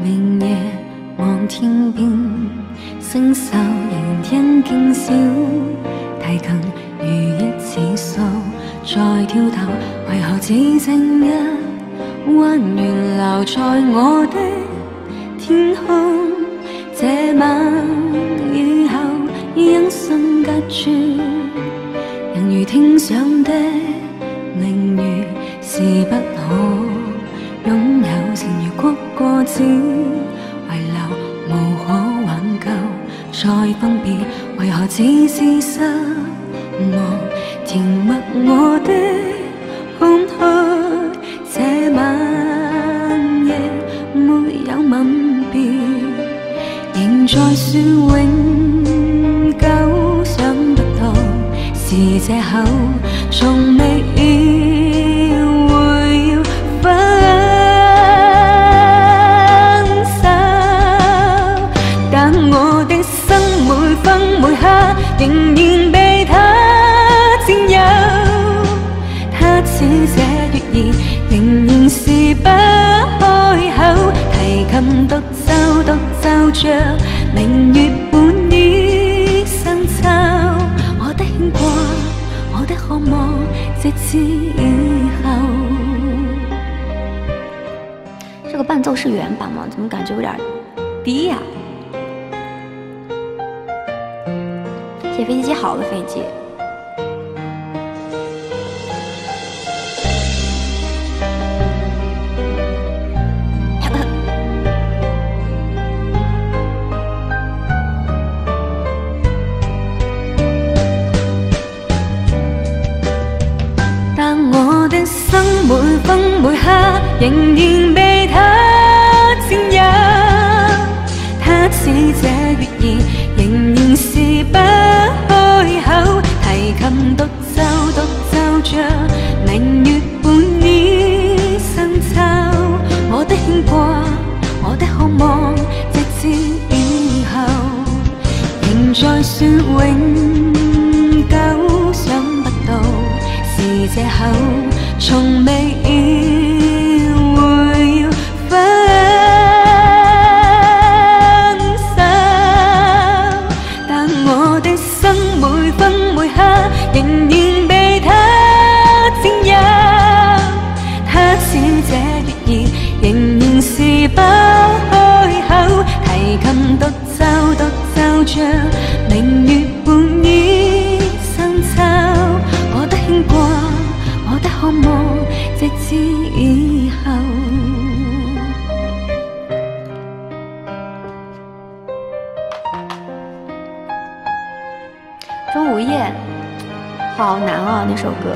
明夜望天邊，星宿仍天徑小，提琴如一似數，再挑逗，為何只剩一彎月流在我的天空？這晚以後因心隔絕，人如天上的明月，是不可擁有，情如曲過只遺留，無可挽救。再分別，為何只是失望？填密我的空虛，這晚夜沒有吻別，仍在說永久，想不到是藉口，從未會要分手，但我的心每分每刻仍然被他佔有，他似這月兒仍然是不開口，提琴獨奏着明月半倚深秋，我的牽掛，我的渴望，直至以後。这个伴奏是原版吗？怎么感觉有点低呀？写飞机机好的飞机。但我的心每分每刻仍然被他佔有，他似這月兒仍然是不開口，提琴獨奏着明月半倚深秋，我的牽掛，我的渴望，直至以後，仍在說永久，想不到是藉口，從未會要分手，但我的心每分每刻仍然被他佔有，他似這月兒仍然是不開口，提琴獨奏着明月半倚深秋，我的牽掛，我的渴望，直至以後。钟无艳，好难啊，那首歌。